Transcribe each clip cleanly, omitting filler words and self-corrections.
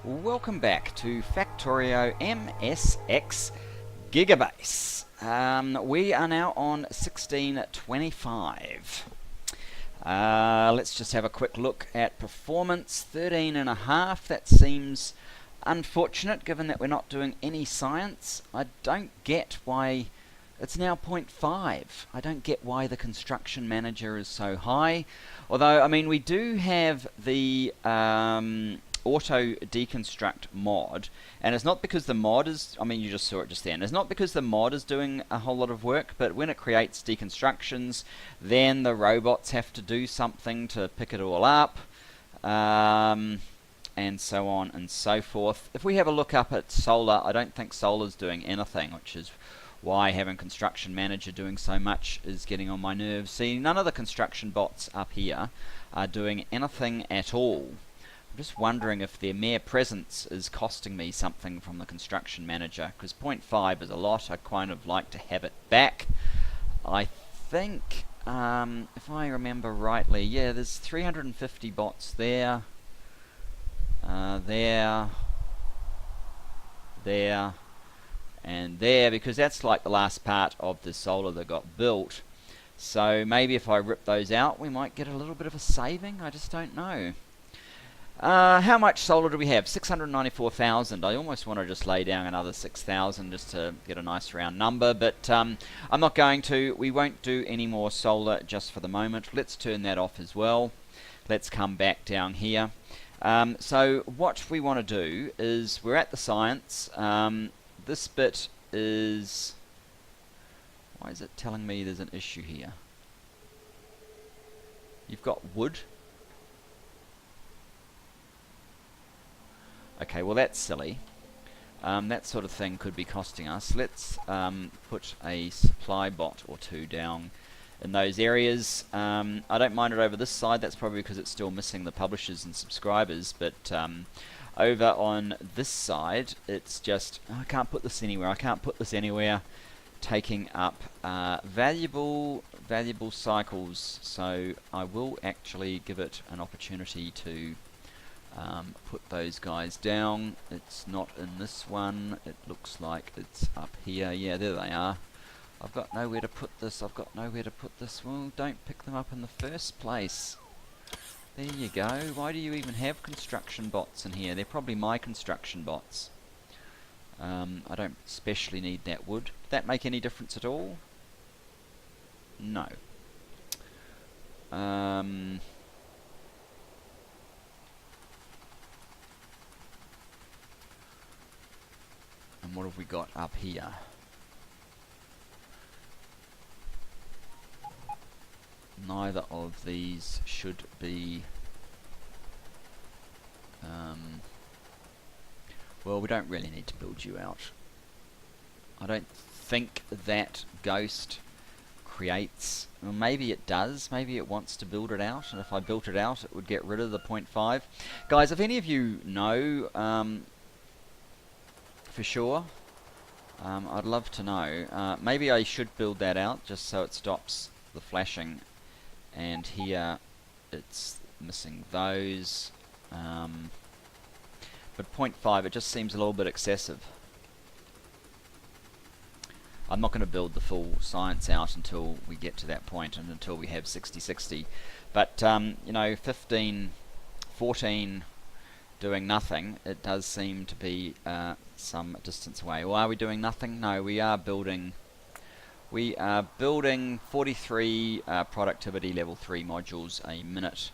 Welcome back to Factorio MSX Gigabase. We are now on 1625. Let's just have a quick look at performance. 13.5. That seems unfortunate given that we're not doing any science. I don't get why it's now 0.5. I don't get why the construction manager is so high. Although, I mean, we do have the auto deconstruct mod, and it's not because the mod is, I mean, you just saw it just then, it's not because the mod is doing a whole lot of work, but when it creates deconstructions, then the robots have to do something to pick it all up, and so on and so forth. If we have a look up at Solar, I don't think Solar's doing anything, which is why having Construction Manager doing so much is getting on my nerves. See, none of the construction bots up here are doing anything at all. I'm just wondering if their mere presence is costing me something from the Construction Manager, because 0.5 is a lot. I kind of like to have it back. I think, if I remember rightly, yeah, there's 350 bots there, there, and there, because that's like the last part of the solar that got built. So maybe if I rip those out, we might get a little bit of a saving. I just don't know. How much solar do we have? 694,000. I almost want to just lay down another 6,000 just to get a nice round number, but I'm not going to. We won't do any more solar just for the moment. Let's turn that off as well. Let's come back down here. So what we want to do is, we're at the science. This bit is... Why is it telling me there's an issue here? You've got wood. Okay, well that's silly. That sort of thing could be costing us. Let's put a supply bot or two down in those areas. I don't mind it over this side. That's probably because it's still missing the publishers and subscribers, but over on this side it's just, I can't put this anywhere. I can't put this anywhere. Taking up valuable cycles, so I will actually give it an opportunity to put those guys down. It's not in this one. It looks like it's up here. Yeah, there they are. I've got nowhere to put this. I've got nowhere to put this. Well, don't pick them up in the first place. There you go. Why do you even have construction bots in here? They're probably my construction bots. I don't especially need that wood. Did that make any difference at all? No. And what have we got up here? Neither of these should be... well, we don't really need to build you out. I don't think that ghost creates... Well, maybe it does. Maybe it wants to build it out, and if I built it out it would get rid of the 0.5. Guys, if any of you know for sure, I'd love to know. Maybe I should build that out just so it stops the flashing, and here it's missing those. But 0.5, it just seems a little bit excessive. I'm not going to build the full science out until we get to that point, and until we have 60-60. But, you know, 15, 14 doing nothing, it does seem to be some distance away. Well, are we doing nothing? No, we are building... We are building 43 productivity level 3 modules a minute.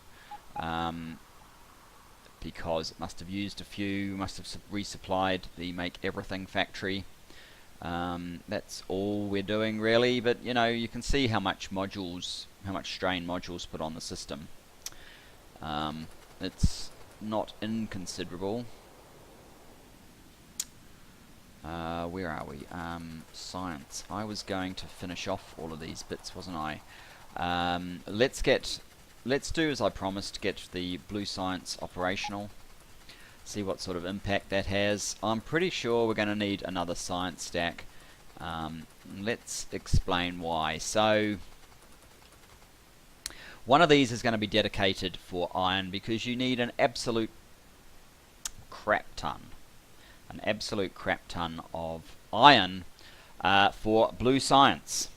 Because it must have used a few, must have resupplied the Make Everything factory. That's all we're doing really, but you know, you can see how much modules, how much strain modules put on the system. It's not inconsiderable. Where are we? Science. I was going to finish off all of these bits, wasn't I? Let's do as I promised, get the blue science operational. See what sort of impact that has. I'm pretty sure we're going to need another science stack. Let's explain why. So, one of these is going to be dedicated for iron, because you need an absolute crap ton. An absolute crap ton of iron for blue science.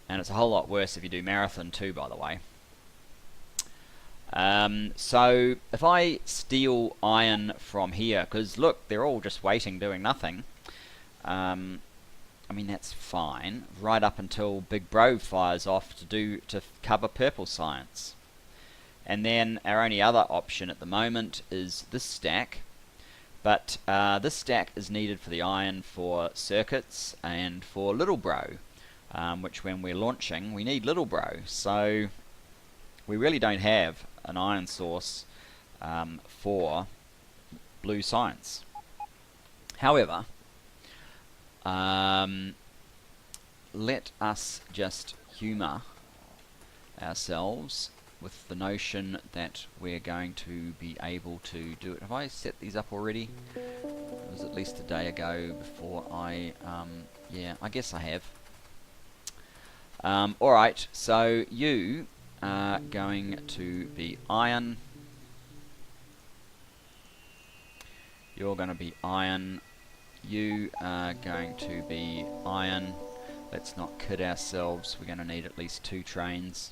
And it's a whole lot worse if you do marathon too, by the way. So if I steal iron from here, because look, they're all just waiting, doing nothing. I mean, that's fine, right up until Big Bro fires off to cover purple science. And then our only other option at the moment is this stack. But this stack is needed for the iron for circuits and for Little Bro. Which when we're launching, we need Little Bro. So we really don't have an iron source for blue science. However, let us just humour ourselves with the notion that we're going to be able to do it. Have I set these up already? It was at least a day ago before I... yeah, I guess I have. Alright, so you are going to be iron. You're going to be iron. You are going to be iron. Let's not kid ourselves. We're going to need at least 2 trains.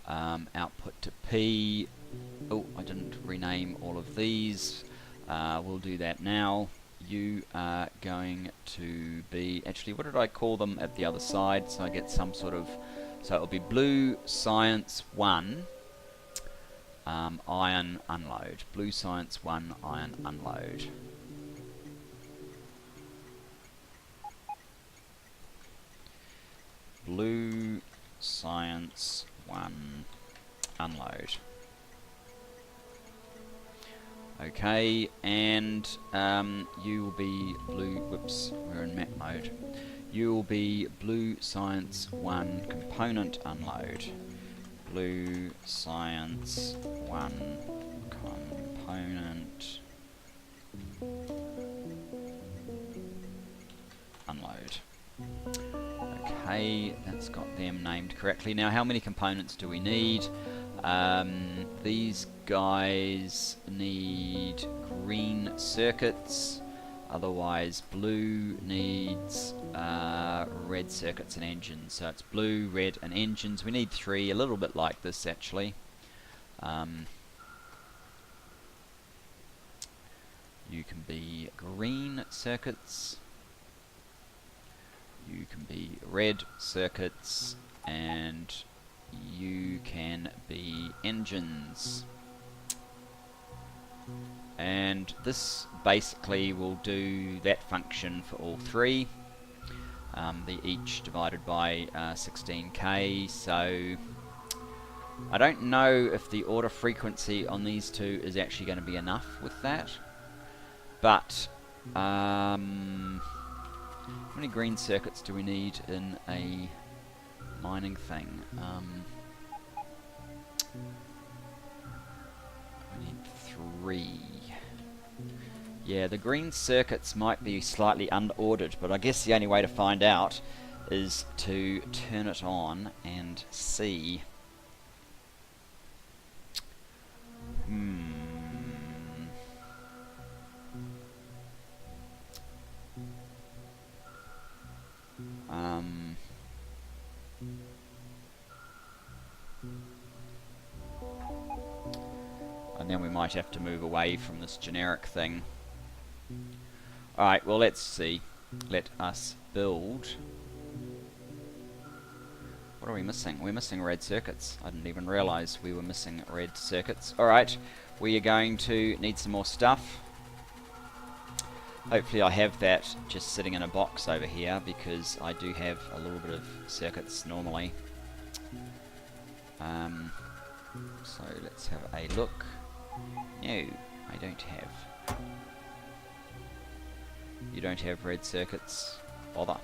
Output to P. Oh, I didn't rename all of these. We'll do that now. You are going to be... Actually, what did I call them at the other side? So I get some sort of... So it'll be blue science 1 iron unload. Blue science 1 iron unload. Blue science 1 unload. Okay, and you will be blue... Whoops, we're in map mode. You will be blue science 1 component unload. Blue science 1 component unload. Okay, that's got them named correctly. Now, how many components do we need? These guys need green circuits, otherwise blue needs red circuits and engines. So it's blue, red and engines. We need 3, a little bit like this actually. You can be green circuits, you can be red circuits, and you can be engines. And this basically will do that function for all 3. They're each divided by 16k, so I don't know if the order frequency on these 2 is actually going to be enough with that. But how many green circuits do we need in a mining thing? We need 3. Yeah, the green circuits might be slightly unordered, but I guess the only way to find out is to turn it on and see. And then we might have to move away from this generic thing. Alright, well let's see. Let us build. What are we missing? We're missing red circuits. I didn't even realise we were missing red circuits. Alright, we are going to need some more stuff. Hopefully I have that just sitting in a box over here, because I do have a little bit of circuits normally. So let's have a look. No, I don't have. You don't have red circuits? Bother.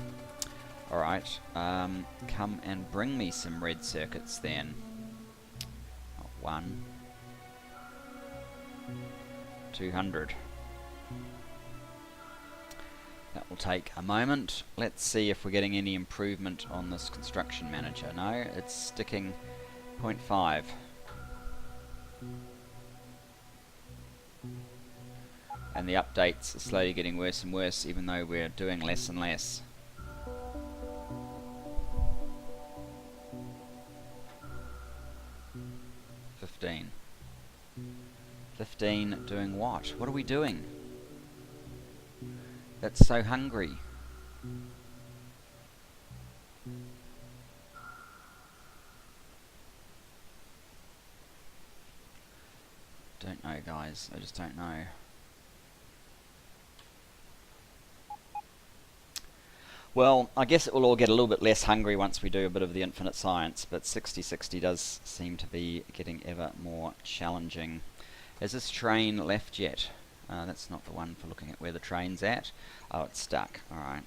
Alright, come and bring me some red circuits then. 1. 200. That will take a moment. Let's see if we're getting any improvement on this construction manager. No, it's sticking 0.5. and the updates are slowly getting worse and worse, even though we're doing less and less. $15. $15 doing what? What are we doing? That's so hungry. Don't know, guys. I just don't know. Well, I guess it will all get a little bit less hungry once we do a bit of the infinite science, but 6060 does seem to be getting ever more challenging. Has this train left yet? That's not the one for looking at where the train's at. Oh, it's stuck. Alright.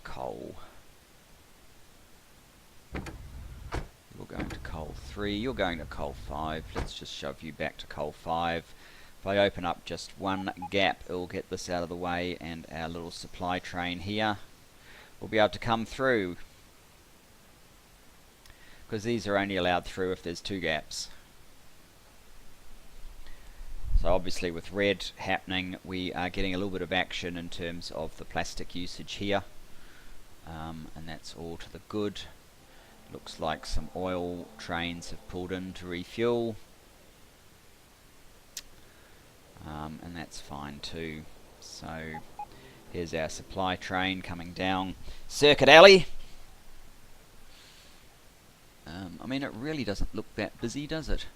Coal. You're going to coal 3. You're going to coal 5. Let's just shove you back to coal 5. If I open up just one gap, it will get this out of the way, and our little supply train here will be able to come through. Because these are only allowed through if there's 2 gaps. So obviously with red happening, we are getting a little bit of action in terms of the plastic usage here. And that's all to the good. Looks like some oil trains have pulled in to refuel. And that's fine too. So here's our supply train coming down Circuit Alley. I mean, it really doesn't look that busy, does it?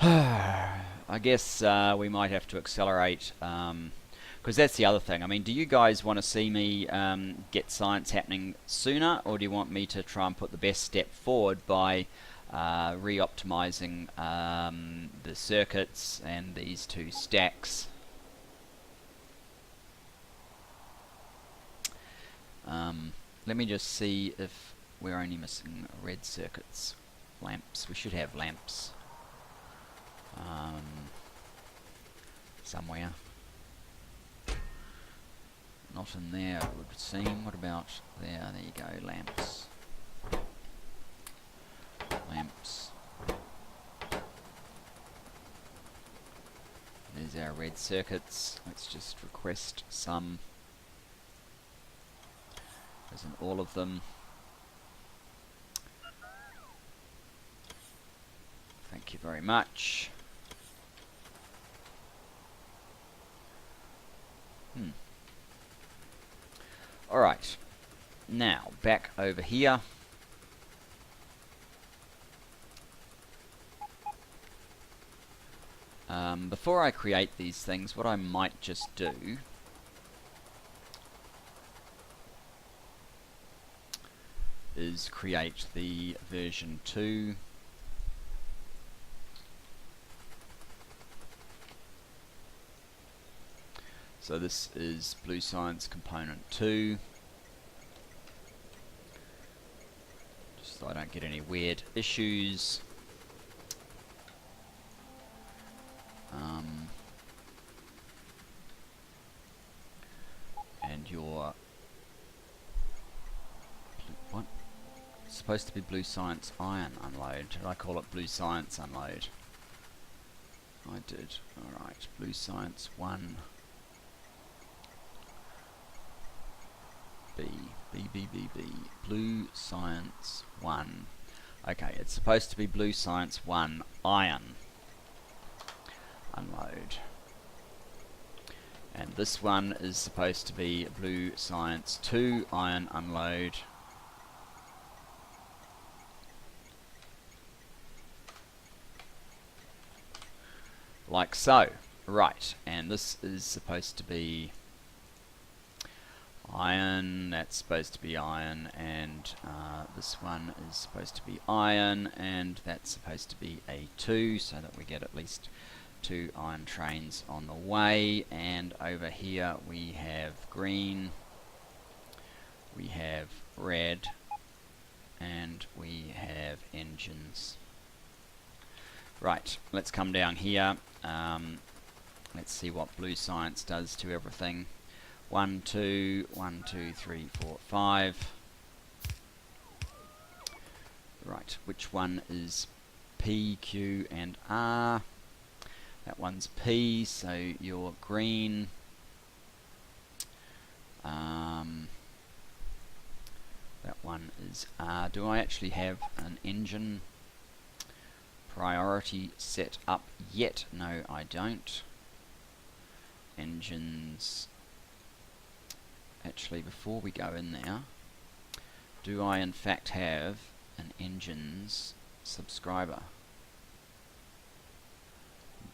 I guess we might have to accelerate, because that's the other thing. I mean, do you guys want to see me get science happening sooner, or do you want me to try and put the best step forward by re-optimizing the circuits and these 2 stacks? Let me just see if we're only missing red circuits. Lamps. We should have lamps somewhere. Not in there, it would seem. What about there? There you go, lamps. Lamps. There's our red circuits. Let's just request some. Isn't all of them. Thank you very much. Alright, now back over here. Before I create these things, what I might just do is create the version 2. So this is Blue Science Component 2. Just so I don't get any weird issues. And your... What? It's supposed to be Blue Science Iron Unload. Did I call it Blue Science Unload? I did. Alright, Blue Science 1. B. Blue Science 1. Okay, it's supposed to be Blue Science 1 Iron Unload. And this one is supposed to be Blue Science 2 Iron Unload. Like so. Right, and this is supposed to be iron, that's supposed to be iron, and this one is supposed to be iron, and that's supposed to be A2, so that we get at least 2 iron trains on the way. And over here we have green, we have red, and we have engines. Right, let's come down here. Let's see what Blue Science does to everything. 1, 2, 1, 2, 3, 4, 5. Right, which one is P, Q and R? That one's P, so you're green. That one is R. Do I actually have an engine priority set up yet? No, I don't. Engines. Actually, before we go in there, do I in fact have an engines subscriber?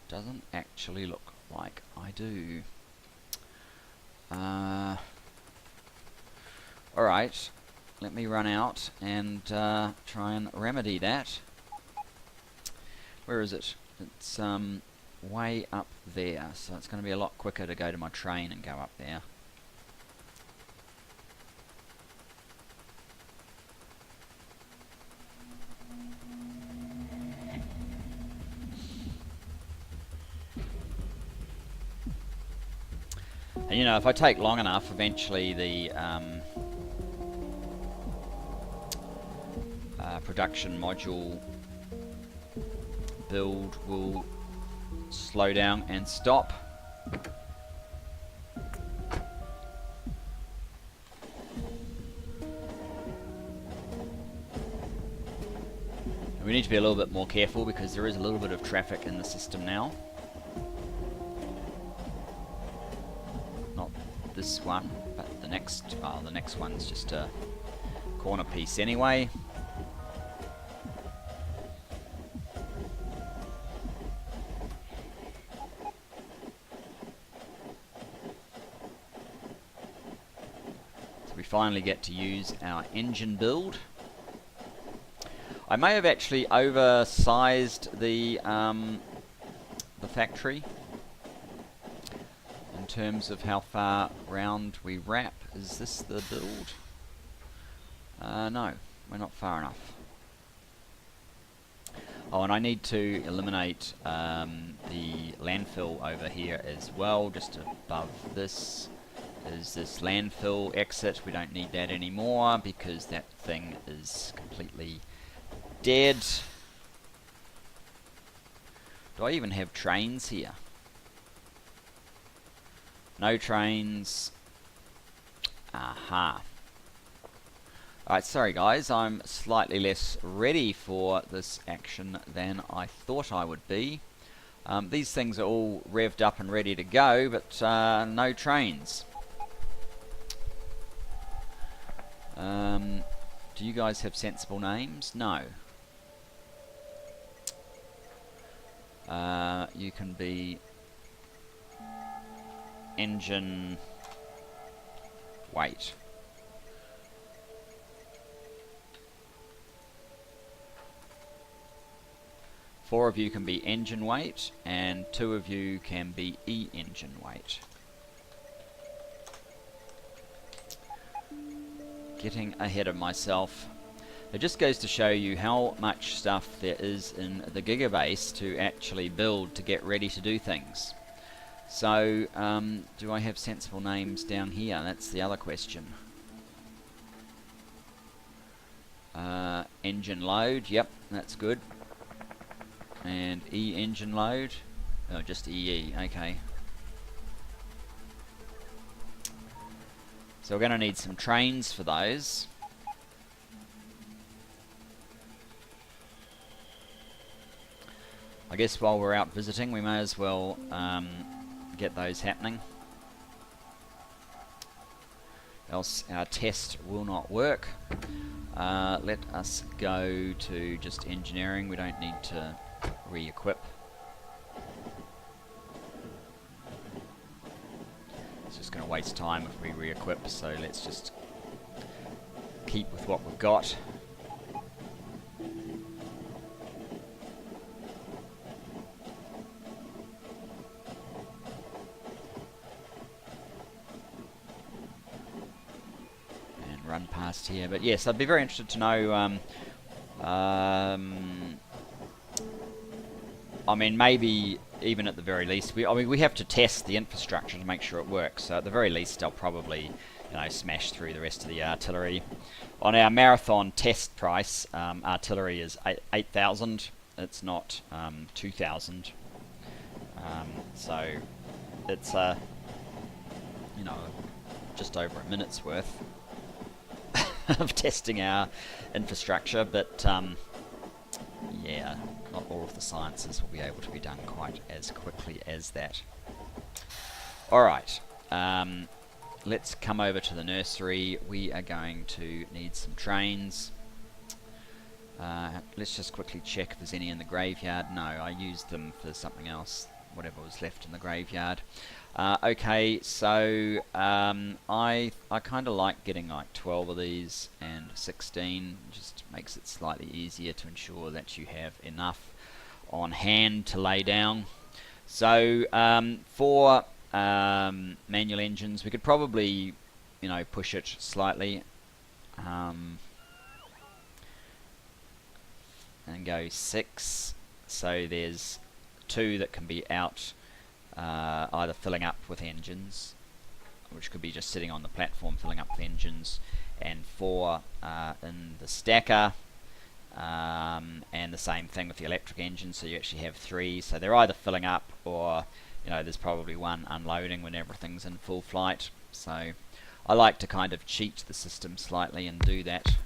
Doesn't actually look like I do. Alright, let me run out and try and remedy that. Where is it? It's way up there, so it's going to be a lot quicker to go to my train and go up there. And you know, if I take long enough, eventually the production module build will slow down and stop. And we need to be a little bit more careful because there is a little bit of traffic in the system now. Not this one, but the next one's just a corner piece anyway. We finally get to use our engine build. I may have actually oversized the factory in terms of how far round we wrap. Is this the build? No, we're not far enough. Oh, and I need to eliminate the landfill over here as well, just above this. Is this landfill exit. We don't need that anymore because that thing is completely dead. Do I even have trains here? No trains. Aha. Alright, sorry guys, I'm slightly less ready for this action than I thought I would be. These things are all revved up and ready to go, but no trains. Do you guys have sensible names? No. You can be engine weight. Four of you can be engine weight, and 2 of you can be E-engine weight. Getting ahead of myself. It just goes to show you how much stuff there is in the Gigabase to actually build to get ready to do things. So, do I have sensible names down here? That's the other question. Engine load, yep, that's good. And E-engine load, oh, just EE, okay. So we're going to need some trains for those. I guess while we're out visiting, we may as well get those happening. Else our test will not work. Let us go to just engineering. We don't need to re-equip. It's just going to waste time if we re-equip, so let's just keep with what we've got. And run past here. But yes, I'd be very interested to know I mean, maybe even at the very least, we have to test the infrastructure to make sure it works. So at the very least, I'll probably smash through the rest of the artillery. On our marathon test price, artillery is 8,000. It's not 2,000. So it's just over a minute's worth of testing our infrastructure, but yeah, not all of the sciences will be able to be done quite as quickly as that. Alright, let's come over to the nursery. We are going to need some trains. Let's just quickly check if there's any in the graveyard. No, I used them for something else, whatever was left in the graveyard. Okay, so I kind of like getting like 12 of these and 16. Just makes it slightly easier to ensure that you have enough on hand to lay down. So for manual engines, we could probably push it slightly and go 6. So there's 2 that can be out either filling up with engines, which could be just sitting on the platform filling up with engines, and 4 in the stacker, and the same thing with the electric engine, so you actually have 3. So they're either filling up or there's probably 1 unloading when everything's in full flight. So I like to kind of cheat the system slightly and do that.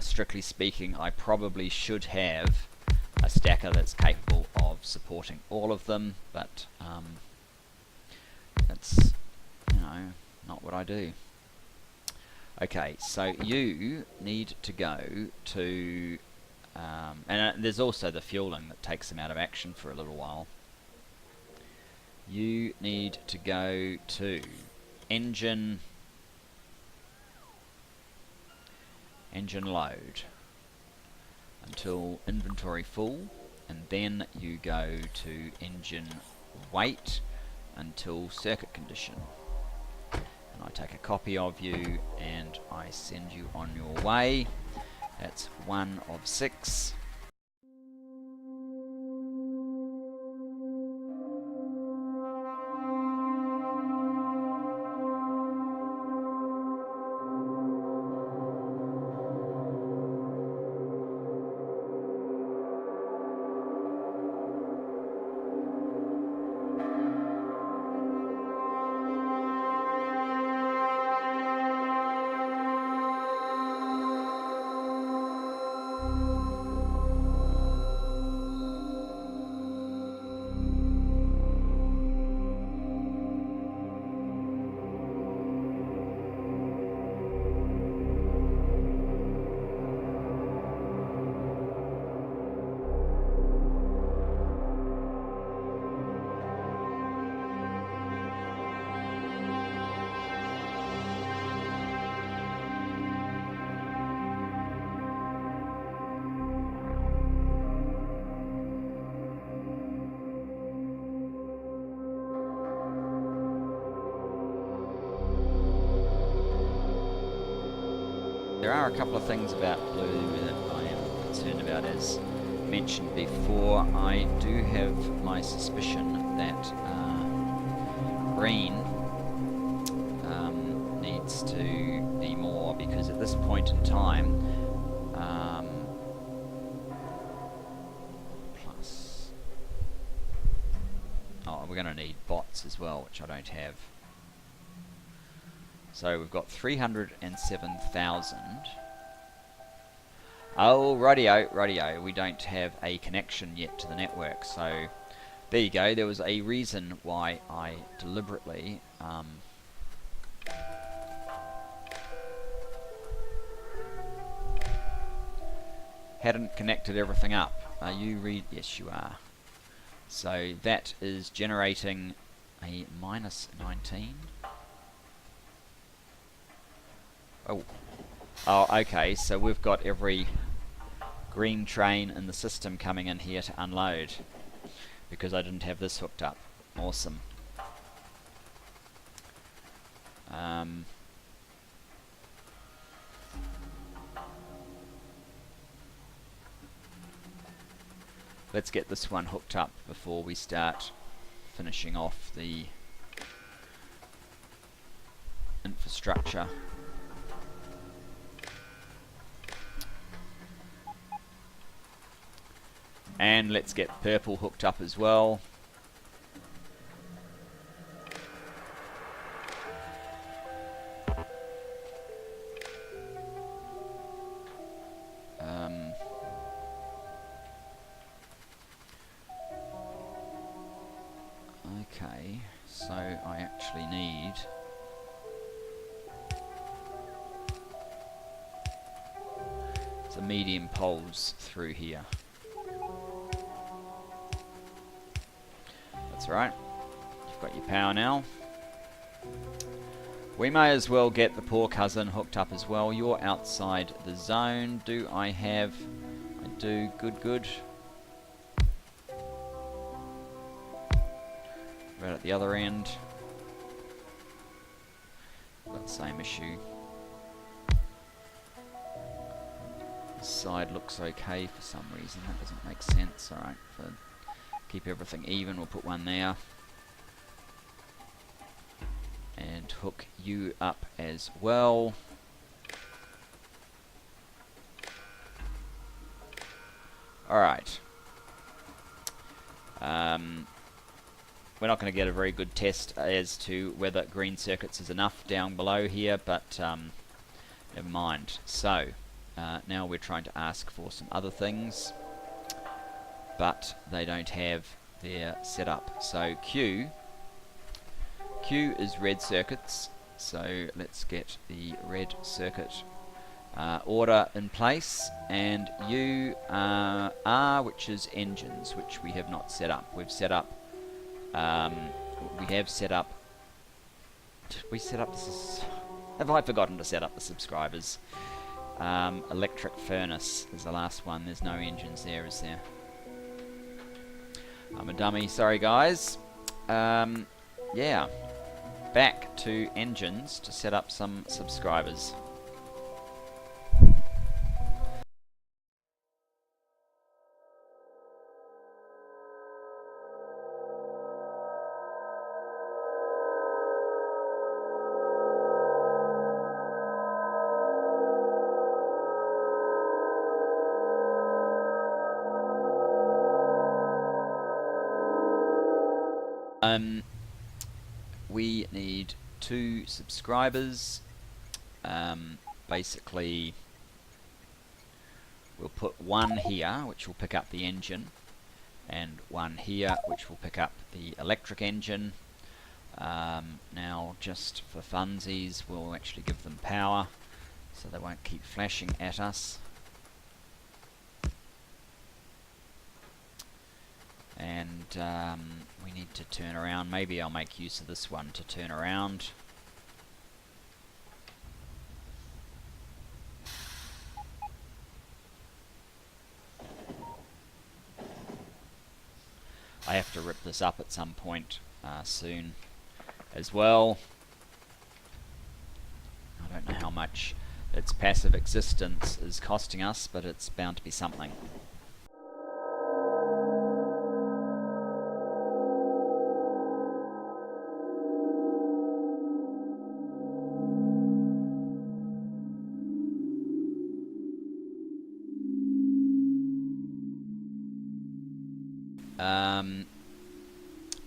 Strictly speaking, I probably should have a stacker that's capable of supporting all of them, but that's not what I do. Okay, so you need to go to and there's also the fueling that takes them out of action for a little while. You need to go to engine load until inventory full, and then you go to engine wait until circuit condition, and I take a copy of you and I send you on your way. That's 1 of 6. There are a couple of things about blue that I am concerned about. As mentioned before, I do have my suspicion that green needs to be more, because at this point in time, plus, we're going to need bots as well, which I don't have. So we've got 307,000. Oh, rightio. We don't have a connection yet to the network. So there you go. There was a reason why I deliberately hadn't connected everything up. Are you read? Yes, you are. So that is generating a minus 19. Oh, okay, so we've got every green train in the system coming in here to unload because I didn't have this hooked up. Awesome. Let's get this one hooked up before we start finishing off the infrastructure. structure. And let's get purple hooked up as well. Okay, so I actually need some medium poles through here. That's right, you've got your power now. We may as well get the poor cousin hooked up as well. You're outside the zone. Do I have... I do. Good, good. Right at the other end. Got the same issue. This side looks okay for some reason. That doesn't make sense. Alright, for keep everything even, we'll put one there. And hook you up as well. Alright. We're not going to get a very good test as to whether green circuits is enough down below here, but never mind. So, now we're trying to ask for some other things, but they don't have their setup. So Q is red circuits, so let's get the red circuit order in place, and U R, which is engines, which we have not set up. We've set up, did we set up this? Have I forgotten to set up the subscribers? Electric furnace is the last one. There's no engines there, is there? I'm a dummy, sorry guys. Yeah, back to engines to set up some subscribers. We need 2 subscribers. Basically, we'll put one here, which will pick up the engine, and one here, which will pick up the electric engine. Now, just for funsies, we'll actually give them power, so they won't keep flashing at us. And we need to turn around. Maybe I'll make use of this one to turn around. I have to rip this up at some point soon as well. I don't know how much its passive existence is costing us, but it's bound to be something.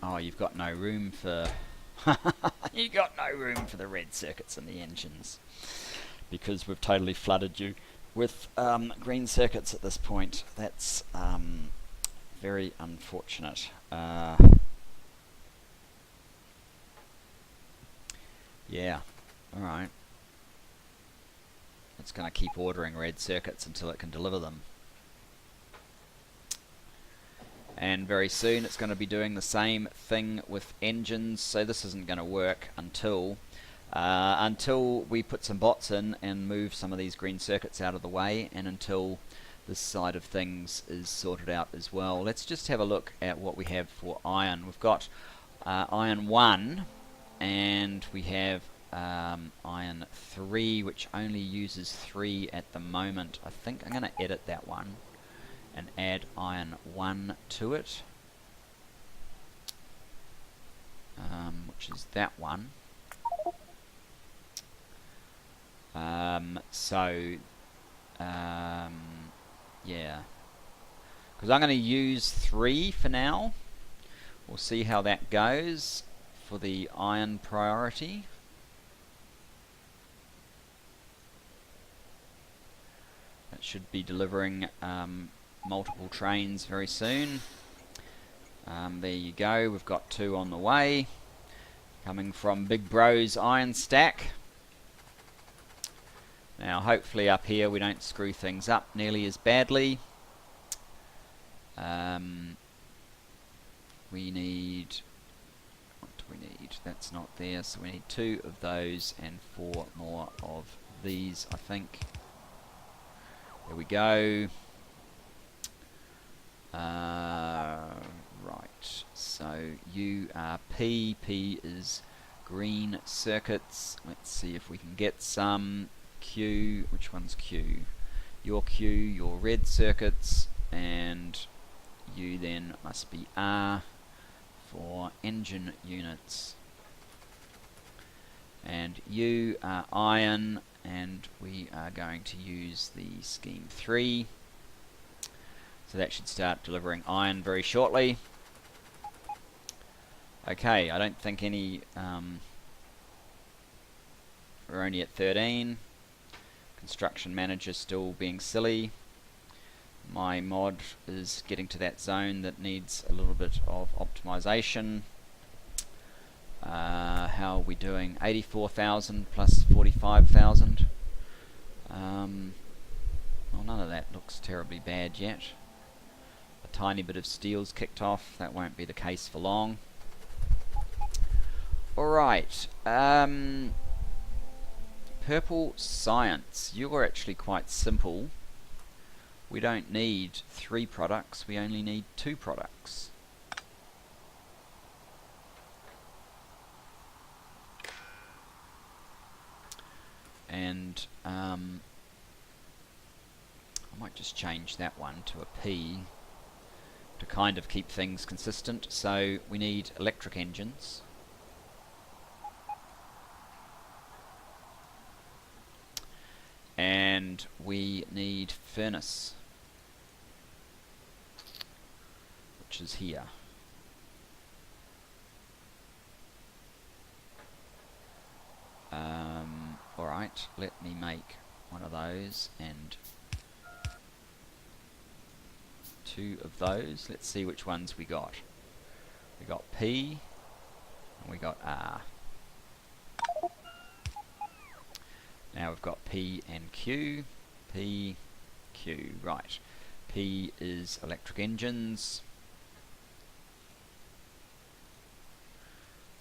Oh, you've got no room for... You've got no room for the red circuits and the engines, because we've totally flooded you with green circuits at this point. That's very unfortunate. Yeah, alright. It's going to keep ordering red circuits until it can deliver them. And very soon it's going to be doing the same thing with engines, so this isn't going to work until we put some bots in and move some of these green circuits out of the way, and until this side of things is sorted out as well. Let's just have a look at what we have for iron. We've got iron 1, and we have iron 3, which only uses 3 at the moment. I think I'm going to edit that one and add iron 1 to it, which is that one. Yeah, because I'm going to use 3 for now. We'll see how that goes for the iron priority. That should be delivering multiple trains very soon. There you go, we've got 2 on the way, coming from Big Bro's iron stack. Now hopefully up here we don't screw things up nearly as badly. We need, what do we need? That's not there, so we need 2 of those and 4 more of these, I think. There we go. Right, so U are P, P is green circuits. Let's see if we can get some. Q, which one's Q? Your Q, your red circuits, and U then must be R for engine units. And U are iron, and we are going to use the scheme 3. So that should start delivering iron very shortly. Okay, I don't think any... we're only at 13. Construction manager still being silly. My mod is getting to that zone that needs a little bit of optimization. How are we doing? 84,000 plus 45,000. Well, none of that looks terribly bad yet. A tiny bit of steel's kicked off. That won't be the case for long. Alright. Purple science. You're actually quite simple. We don't need 3 products. We only need 2 products. And I might just change that one to a P to kind of keep things consistent. So we need electric engines. And we need furnace, which is here. Alright, let me make one of those and 2 of those. Let's see which ones we got. We got P and we got R. Now we've got P and Q. P, Q, right. P is electric engines.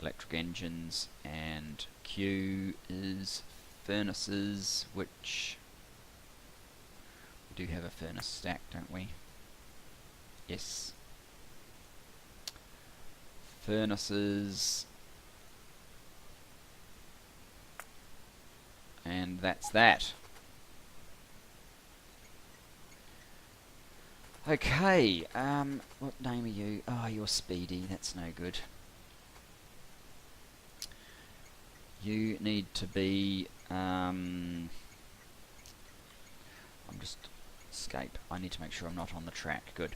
Electric engines, and Q is furnaces, which we do have a furnace stack, don't we? Yes. Furnaces. And that's that. Okay, what name are you? Oh, you're Speedy, that's no good. You need to be, I'm just, escape, I need to make sure I'm not on the track, good.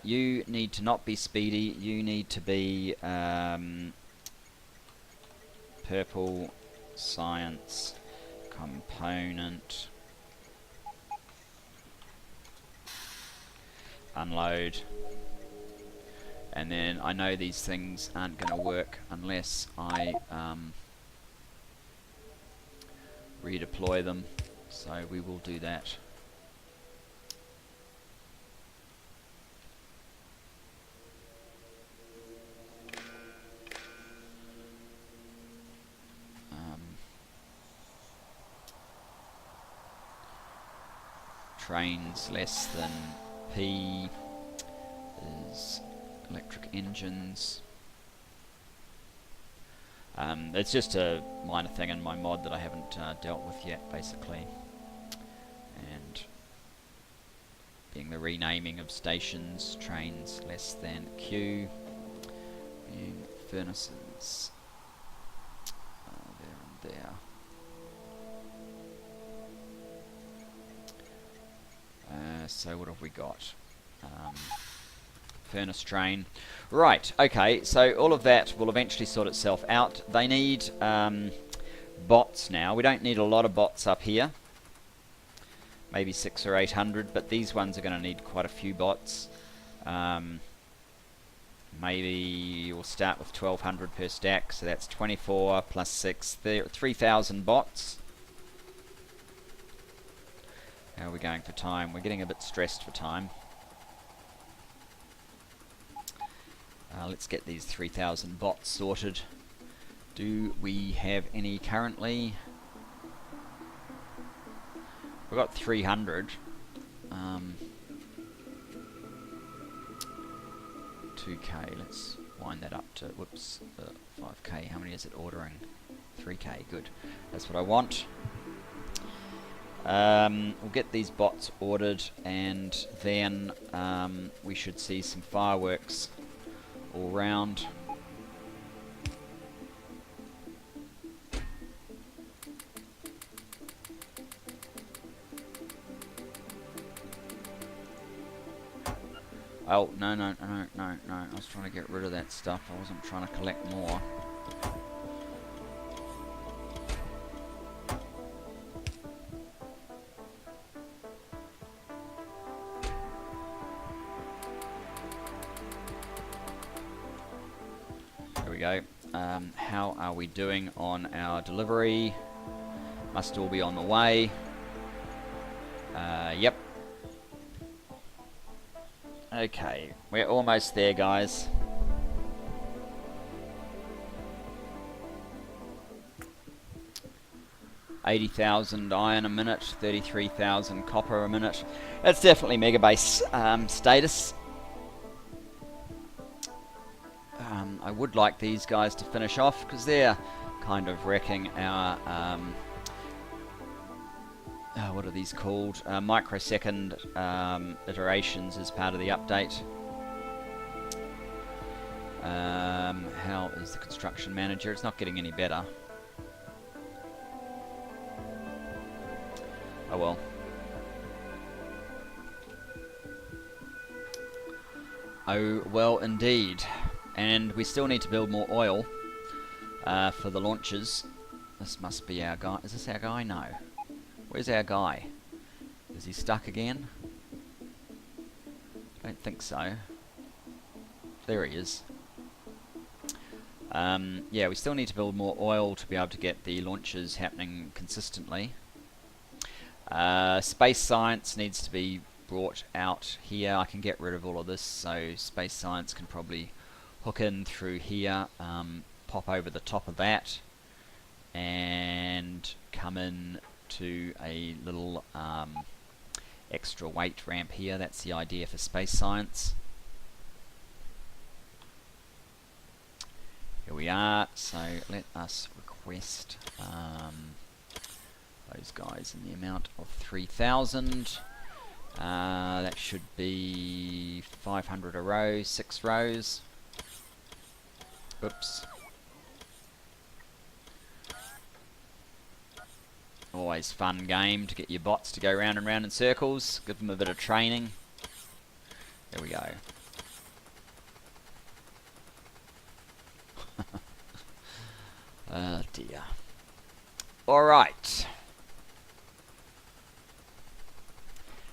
You need to not be Speedy, you need to be, purple science component, unload, and then I know these things aren't going to work unless I redeploy them, so we will do that. Trains less than P is electric engines. It's just a minor thing in my mod that I haven't dealt with yet, basically. And being the renaming of stations, trains less than Q, being furnaces there and there. So what have we got? Furnace train. Right, okay, so all of that will eventually sort itself out. They need bots now. We don't need a lot of bots up here. Maybe 600 or 800, but these ones are going to need quite a few bots. Maybe we'll start with 1200 per stack, so that's 24 plus 6, 3,000 bots. How are we going for time? We're getting a bit stressed for time. Let's get these 3,000 bots sorted. Do we have any currently? We've got 300. 2k, let's wind that up to, whoops, 5k. How many is it ordering? 3k, good. That's what I want. We'll get these bots ordered, and then we should see some fireworks all round. Oh, no. I was trying to get rid of that stuff. I wasn't trying to collect more. There we go. How are we doing on our delivery? Must all be on the way. Yep. Okay, we're almost there, guys. $80,000 iron a minute, 33,000 copper a minute. That's definitely Megabase status. I would like these guys to finish off because they're kind of wrecking our what are these called? Microsecond iterations as part of the update. How is the construction manager? It's not getting any better. Oh well. Oh well indeed. And we still need to build more oil for the launches. This must be our guy. Is this our guy? No. Where's our guy? Is he stuck again? I don't think so. There he is. Yeah, we still need to build more oil to be able to get the launches happening consistently. Space science needs to be brought out here. I can get rid of all of this, so space science can probably hook in through here, pop over the top of that, and come in to a little extra weight ramp here. That's the idea for space science. Here we are, so let us request those guys in the amount of 3,000. That should be 500 a row, 6 rows. Oops. Always fun game to get your bots to go round and round in circles. Give them a bit of training. There we go. Oh dear. Alright.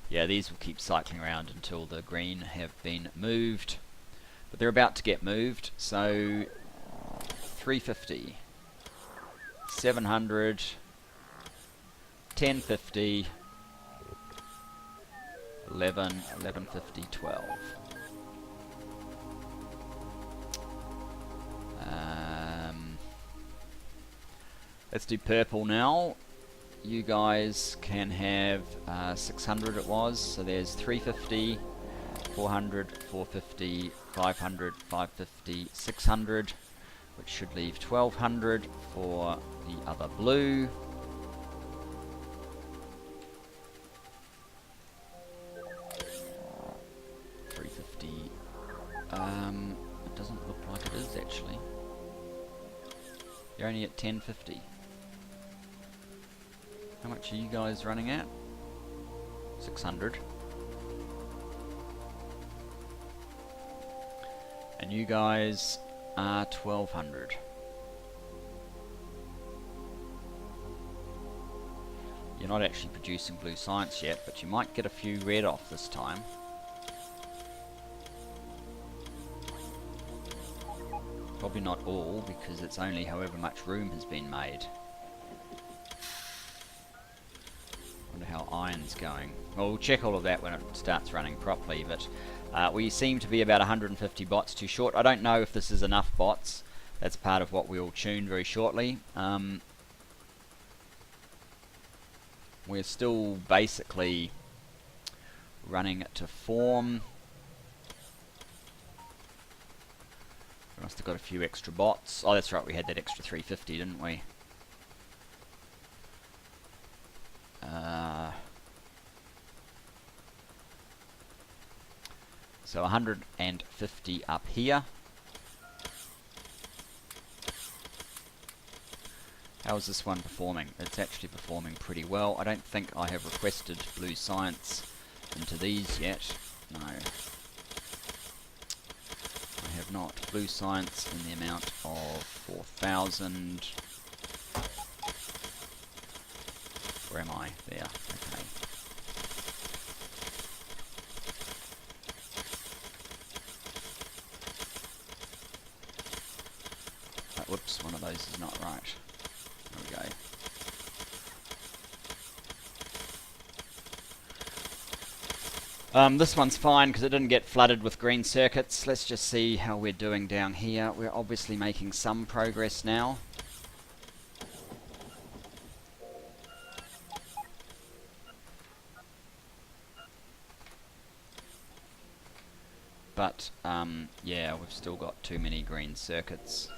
Yeah, these will keep cycling around until the green have been moved. But they're about to get moved, so 350, 700, 1050, 11, 1150, 12. Let's do purple now. You guys can have 600 it was, so there's 350, 400, 450, 500, 550, 600, which should leave 1200 for the other blue. It doesn't look like it is actually. You're only at 1050. How much are you guys running at? 600. And you guys are 1200. You're not actually producing blue science yet, but you might get a few red off this time. Probably not all, because it's only however much room has been made. Wonder how iron's going. Well, we'll check all of that when it starts running properly, but we seem to be about 150 bots too short. I don't know if this is enough bots. That's part of what we'll tune very shortly. We're still basically running to form. We must have got a few extra bots. Oh, that's right, we had that extra 350, didn't we? So 150 up here. How is this one performing? It's actually performing pretty well. I don't think I have requested blue science into these yet. No. I have not. Blue science in the amount of 4,000. Where am I? There. Okay. Whoops, one of those is not right. There we go. This one's fine because it didn't get flooded with green circuits. Let's just see how we're doing down here. We're obviously making some progress now. But, yeah, we've still got too many green circuits.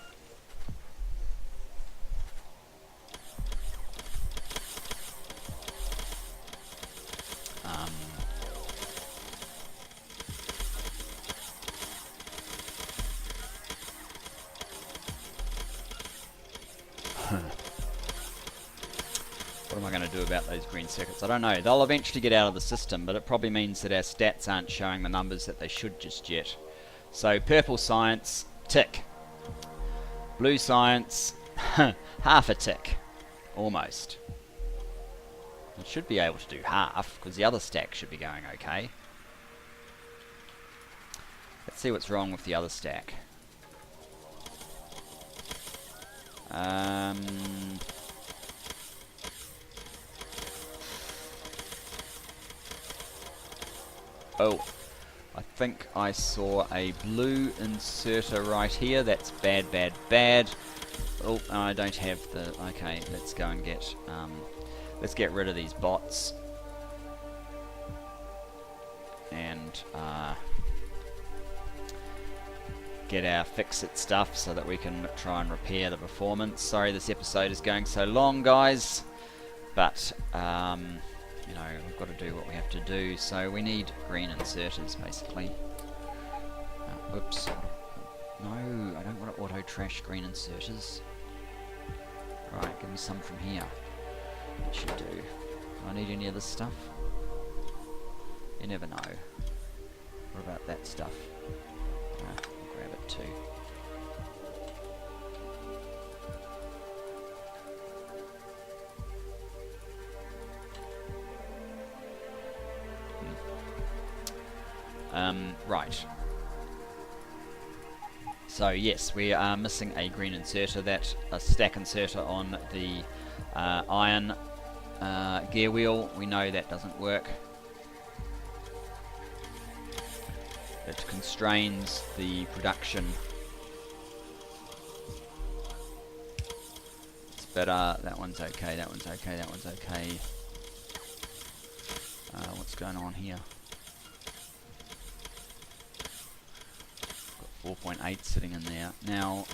What am I going to do about those green circuits? I don't know. They'll eventually get out of the system, but it probably means that our stats aren't showing the numbers that they should just yet. So purple science, tick. Blue science, half a tick. Almost. It should be able to do half, because the other stack should be going okay. Let's see what's wrong with the other stack. Oh, I think I saw a blue inserter right here. That's bad, bad, bad. Oh, I don't have the... Okay, let's go and get... let's get rid of these bots. And get our fix-it stuff so that we can try and repair the performance. Sorry this episode is going so long, guys. But... you know, we've got to do what we have to do, so we need green inserters, basically. Whoops. No, I don't want to auto-trash green inserters. Right, give me some from here. That should do. Do I need any of this stuff? You never know. What about that stuff? I'll grab it too. Right. So yes, we are missing a green inserter, a stack inserter on the iron gear wheel. We know that doesn't work. It constrains the production. It's better. That one's okay, that one's okay, that one's okay. What's going on here? 4.8 sitting in there. Now,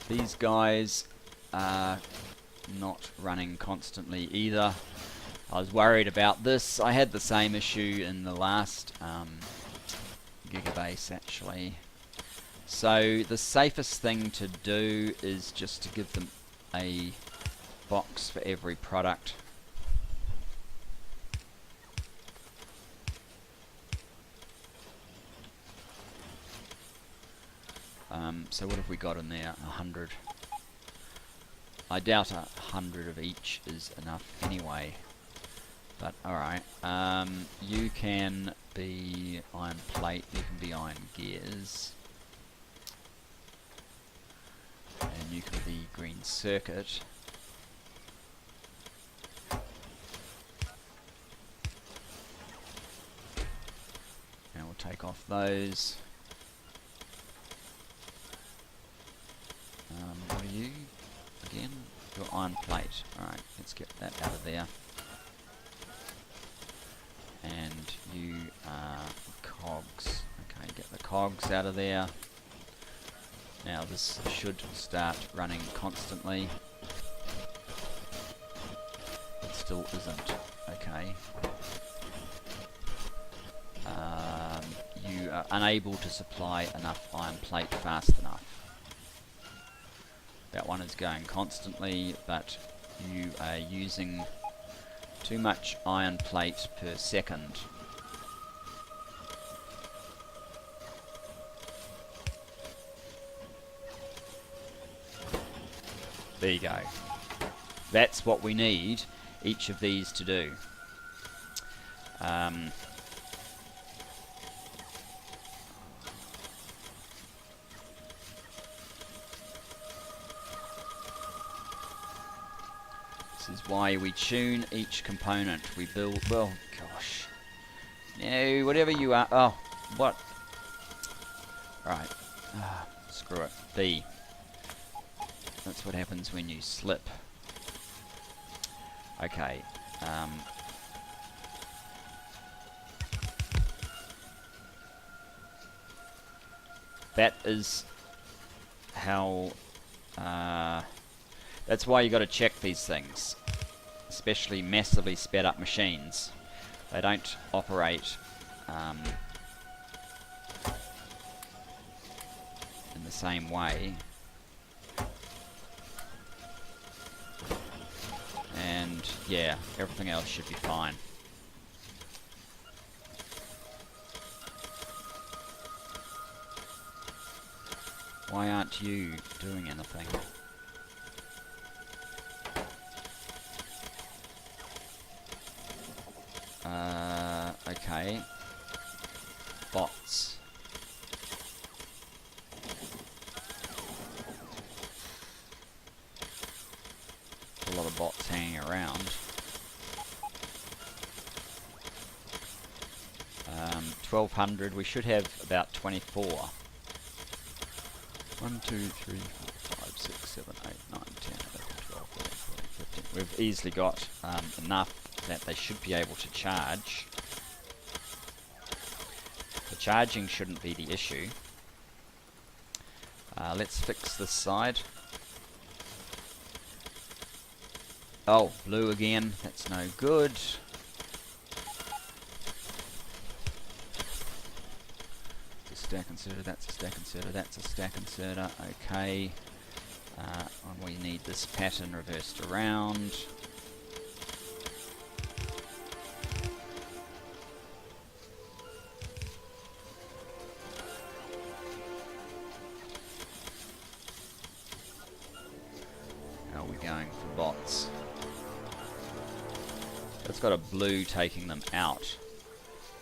these guys are not running constantly either. I was worried about this. I had the same issue in the last Gigabase, actually. So the safest thing to do is just to give them a box for every product. So what have we got in there? 100. I doubt 100 of each is enough anyway. But alright. You can be iron plate, you can be iron gears. And you can be green circuit. And we'll take off those. What are you? Again? Your iron plate. Alright, let's get that out of there. And you are cogs. Okay, get the cogs out of there. Now this should start running constantly. It still isn't. Okay. You are unable to supply enough iron plate fast enough. That one is going constantly, but you are using too much iron plate per second. There you go. That's what we need each of these to do. This is why we tune each component. We build, well, gosh. No, whatever you are. Oh, what? Right. Screw it. B. That's what happens when you slip. Okay. That is how... that's why you got to check these things. Especially massively sped up machines. They don't operate in the same way. And yeah, everything else should be fine. Why aren't you doing anything? Okay. Bots. A lot of bots hanging around. 1200, we should have about 24. 1, 2, 3, 4, 5, 6, 7, 8, 9, 10, 11, 12, 13, 14, 15. We've easily got enough that they should be able to charge. The charging shouldn't be the issue. Let's fix this side. Oh, blue again. That's no good. It's a stack inserter, that's a stack inserter, that's a stack inserter. Okay. And we need this pattern reversed around. How are we going for bots? It's got a blue taking them out.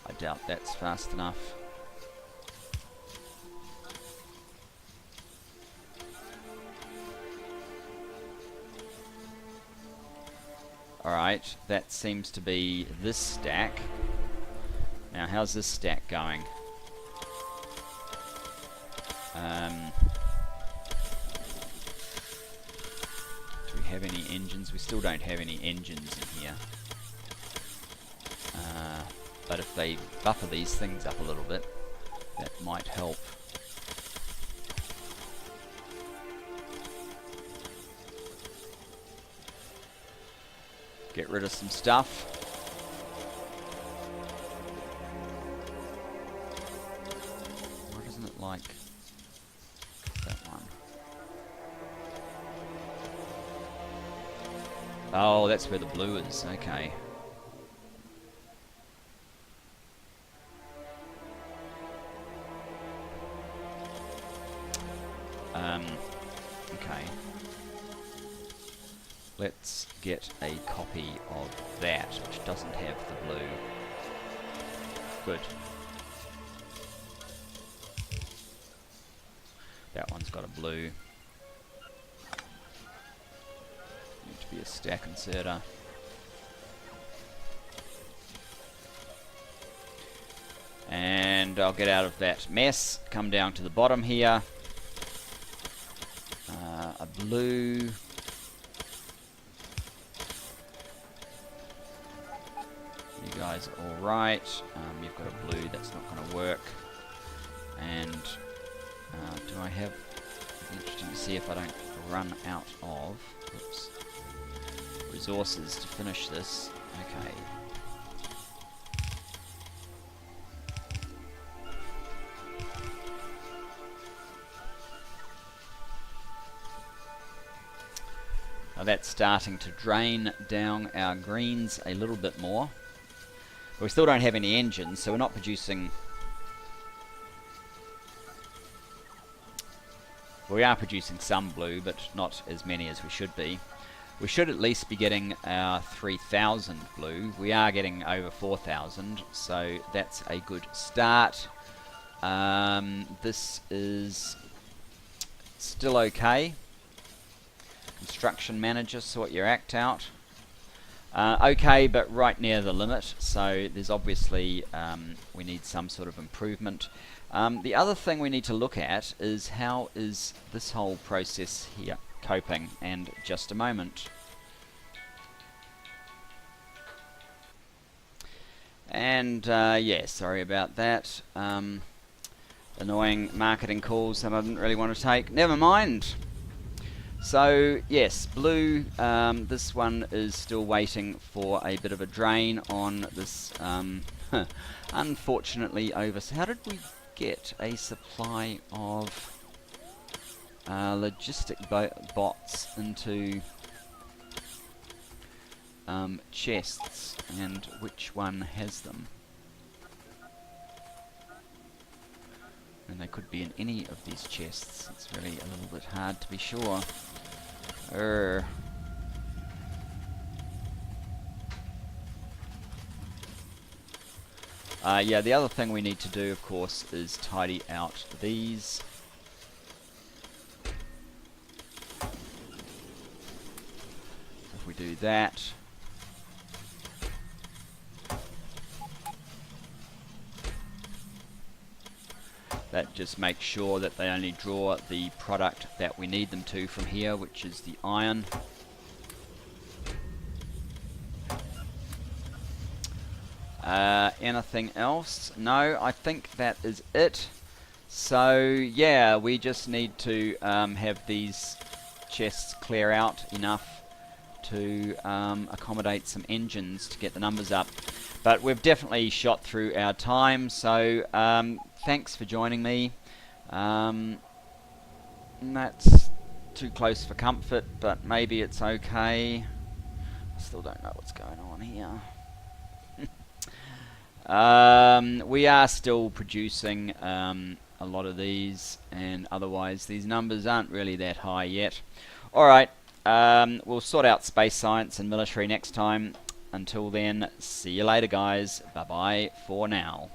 I doubt that's fast enough. Alright, that seems to be this stack. Now, how's this stack going? Do we have any engines? We still don't have any engines in here. But if they buffer these things up a little bit, that might help. Get rid of some stuff. Why doesn't it like that one? Oh, that's where the blue is. Okay. let's get a copy of that, which doesn't have the blue. Good. That one's got a blue. Need to be a stack inserter. And I'll get out of that mess, come down to the bottom here. A blue. You guys are alright. You've got a blue, that's not going to work. And do I have... Interesting to see if I don't run out of resources to finish this. Okay. Now that's starting to drain down our greens a little bit more. But we still don't have any engines, so we're not producing... We are producing some blue, but not as many as we should be. We should at least be getting our 3,000 blue. We are getting over 4,000, so that's a good start. This is still okay. Construction manager, sort your act out. Okay, but right near the limit, so there's obviously we need some sort of improvement. The other thing we need to look at is how is this whole process here coping, and just a moment. And yeah, sorry about that. Annoying marketing calls that I didn't really want to take. Never mind. So yes, blue, this one is still waiting for a bit of a drain on this, unfortunately over... How did we get a supply of logistic bots into chests, and which one has them? And they could be in any of these chests. It's really a little bit hard to be sure. Yeah, the other thing we need to do, of course, is tidy out these. If we do that... That just makes sure that they only draw the product that we need them to from here, which is the iron. Anything else? No, I think that is it. So yeah, we just need to have these chests clear out enough to accommodate some engines to get the numbers up. But we've definitely shot through our time, so thanks for joining me. That's too close for comfort, but maybe it's okay. I still don't know what's going on here. We are still producing a lot of these, and otherwise these numbers aren't really that high yet. Alright, we'll sort out space science and military next time. Until then, see you later guys. Bye bye for now.